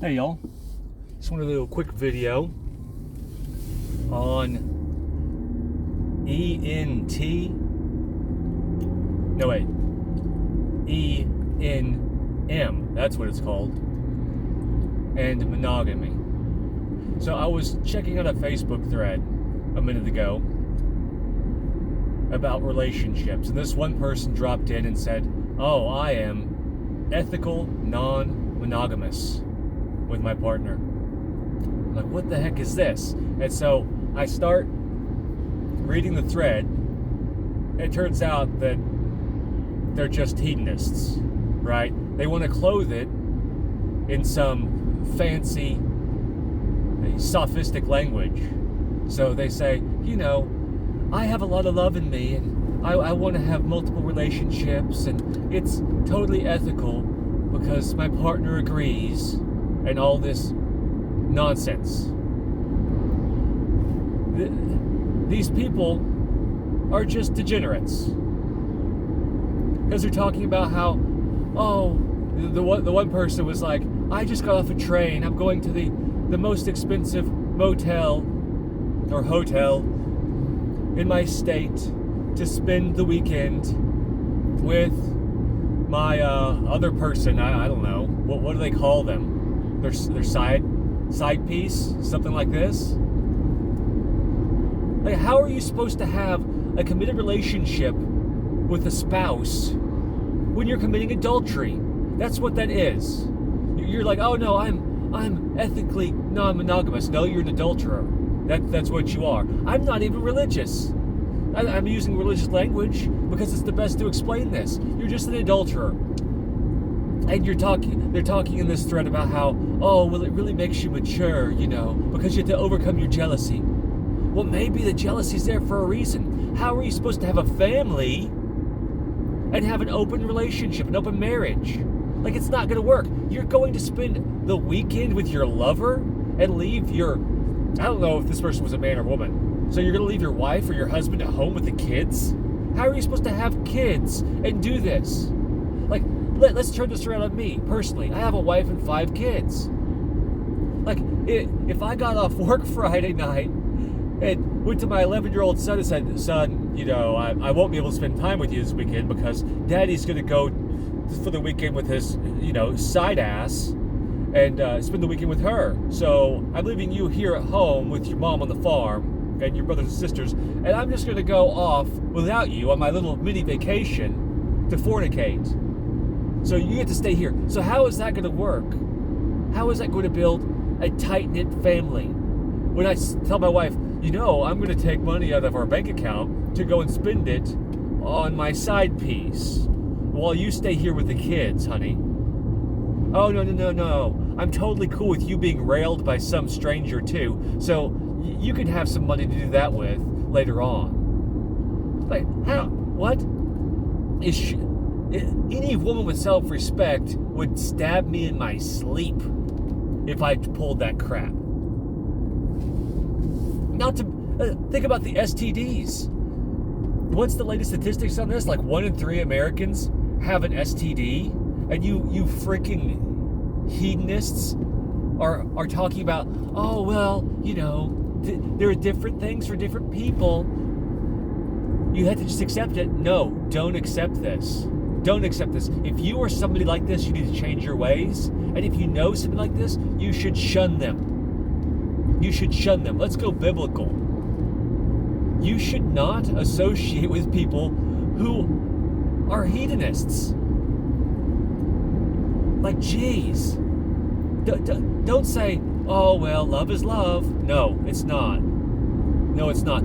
Hey y'all, just want to do a quick video on ENT, no wait, ENM, that's what it's called, and monogamy. So I was checking out a Facebook thread a minute ago about relationships, and this one person dropped in and said, oh, I am ethical non-monogamous with my partner. I'm like, what the heck is this? And so I start reading the thread. It turns out that they're just hedonists, right? They want to clothe it in some fancy, sophistic language. So they say, I have a lot of love in me, and I want to have multiple relationships, and it's totally ethical because my partner agrees, and all this nonsense. These people are just degenerates, because they're talking about how, the one person was like, I just got off a train, I'm going to the most expensive motel or hotel in my state to spend the weekend with my other person. I don't know, what do they call them? Their side piece, something like this. Like, how are you supposed to have a committed relationship with a spouse when you're committing adultery? That's what that is. You're like, oh no, I'm ethically non-monogamous. No, you're an adulterer. That's what you are. I'm not even religious. I'm using religious language because it's the best to explain this. You're just an adulterer. And they're talking in this thread about how, it really makes you mature, because you have to overcome your jealousy. Well, maybe the jealousy's there for a reason. How are you supposed to have a family and have an open relationship, an open marriage? Like, it's not going to work. You're going to spend the weekend with your lover and leave I don't know if this person was a man or woman. So you're going to leave your wife or your husband at home with the kids? How are you supposed to have kids and do this? Like, let's turn this around on me, personally. I have a wife and 5 kids. Like, if I got off work Friday night and went to my 11-year-old son and said, son, I won't be able to spend time with you this weekend because daddy's going to go for the weekend with his, side ass and spend the weekend with her. So I'm leaving you here at home with your mom on the farm and your brothers and sisters, and I'm just going to go off without you on my little mini vacation to fornicate. So you get to stay here. So how is that going to work? How is that going to build a tight-knit family? When I tell my wife, I'm going to take money out of our bank account to go and spend it on my side piece while you stay here with the kids, honey. Oh, no. I'm totally cool with you being railed by some stranger too. So you can have some money to do that with later on. Like, how? What? Any woman with self-respect would stab me in my sleep if I pulled that crap. Not to think about the STDs. What's the latest statistics on this? Like 1 in 3 Americans have an STD, and you freaking hedonists are talking about, there are different things for different people. You have to just accept it. No, don't accept this. Don't accept this. If you are somebody like this, you need to change your ways. And if you know somebody like this, you should shun them. You should shun them. Let's go biblical. You should not associate with people who are hedonists. Like, geez. Don't say, love is love. No, it's not. No, it's not.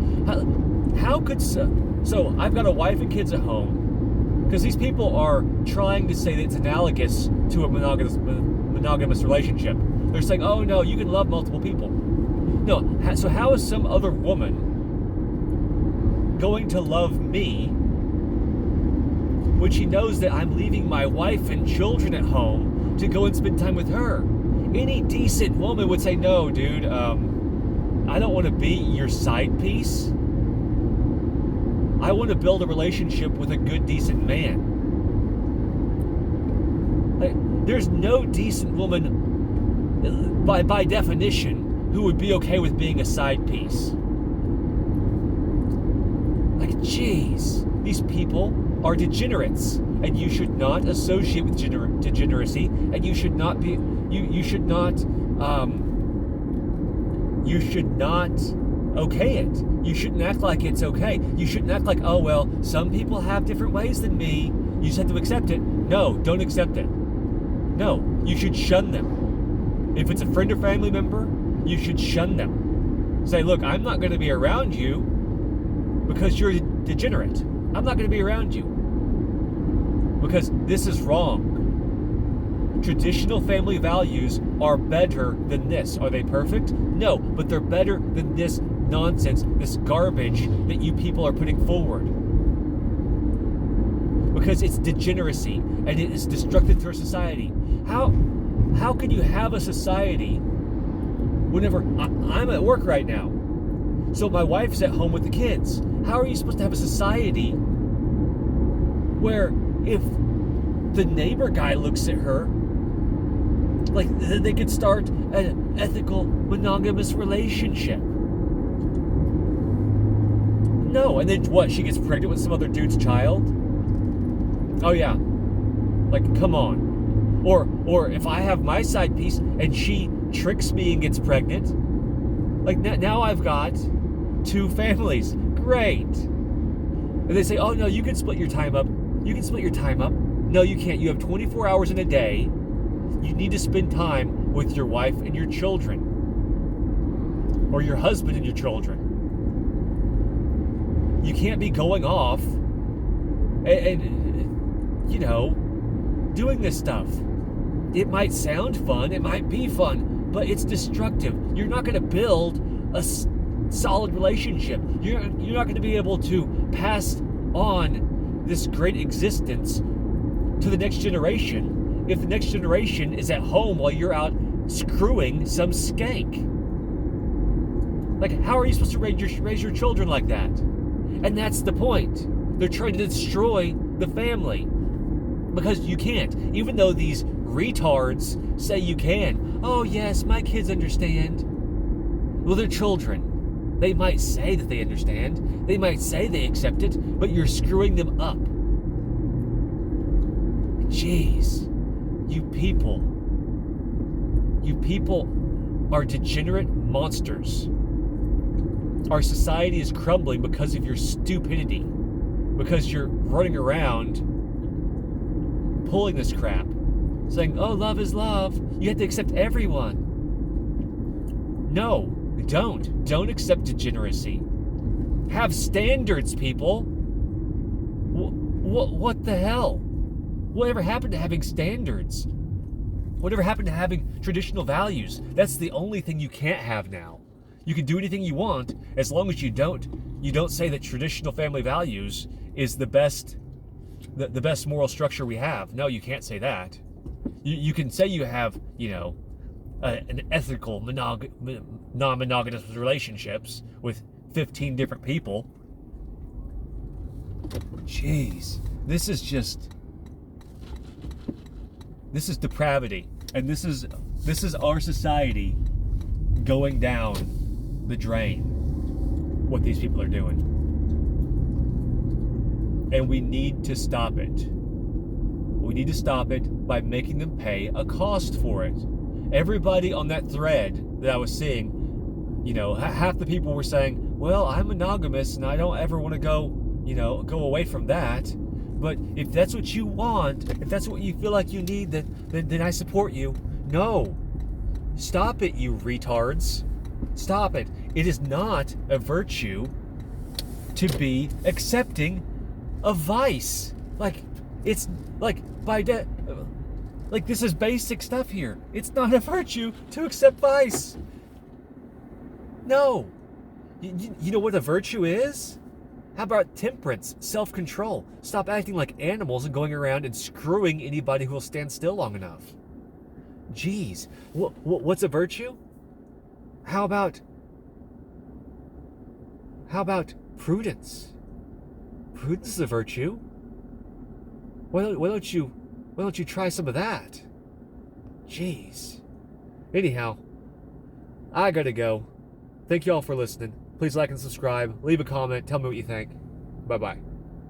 How could so I've got a wife and kids at home, because these people are trying to say that it's analogous to a monogamous relationship. They're saying, oh no, you can love multiple people. No, so how is some other woman going to love me when she knows that I'm leaving my wife and children at home to go and spend time with her? Any decent woman would say, no, dude, I don't want to be your side piece. I want to build a relationship with a good, decent man. Like, there's no decent woman by definition, who would be okay with being a side piece. Like, geez, these people are degenerates, and you should not associate with degeneracy, and you should not okay it. You shouldn't act like it's okay. You shouldn't act like, oh, well, some people have different ways than me. You just have to accept it. No, don't accept it. No, you should shun them. If it's a friend or family member, you should shun them. Say, look, I'm not going to be around you because you're degenerate. I'm not going to be around you because this is wrong. Traditional family values are better than this. Are they perfect? No, but they're better than this nonsense, this garbage that you people are putting forward. Because it's degeneracy and it is destructive to our society. How can you have a society whenever I'm at work right now? So my wife's at home with the kids. How are you supposed to have a society where if the neighbor guy looks at her, like they could start an ethical monogamous relationship? No, and then what? She gets pregnant with some other dude's child? Oh yeah, like come on. Or if I have my side piece and she tricks me and gets pregnant, like now I've got two families. Great. And they say, oh no, you can split your time up. You can split your time up. No, you can't. You have 24 hours in a day. You need to spend time with your wife and your children. Or your husband and your children. You can't be going off and you know, doing this stuff. It might sound fun, it might be fun, but it's destructive. You're not going to build a solid relationship. You're not going to be able to pass on this great existence to the next generation if the next generation is at home while you're out screwing some skank. Like, how are you supposed to raise your children like that? And that's the point. They're trying to destroy the family. Because you can't. Even though these retards say you can. Oh yes, my kids understand. Well, they're children. They might say that they understand. They might say they accept it, but you're screwing them up. Jeez. You people are degenerate monsters. Our society is crumbling because of your stupidity. Because you're running around pulling this crap, saying, oh, love is love. You have to accept everyone. No, don't accept degeneracy. Have standards, people. What the hell? Whatever happened to having standards? Whatever happened to having traditional values? That's the only thing you can't have now. You can do anything you want as long as you don't say that traditional family values is the best moral structure we have. No, you can't say that. You can say you have, an ethical non-monogamous relationships with 15 different people. Jeez, this is depravity, and this is our society going down the drain. What these people are doing. And we need to stop it. We need to stop it by making them pay a cost for it. Everybody on that thread that I was seeing, half the people were saying, well, I'm monogamous and I don't ever want to go away from that. But if that's what you want, if that's what you feel like you need, then I support you. No. Stop it, you retards. Stop it. It is not a virtue to be accepting a vice. Like, it's like this is basic stuff here. It's not a virtue to accept vice. No. You know what a virtue is? How about temperance, self-control? Stop acting like animals and going around and screwing anybody who will stand still long enough. Jeez. What's a virtue? How about prudence? Prudence is a virtue. Why don't you try some of that? Jeez. Anyhow, I gotta go. Thank you all for listening. Please like and subscribe. Leave a comment. Tell me what you think. Bye-bye.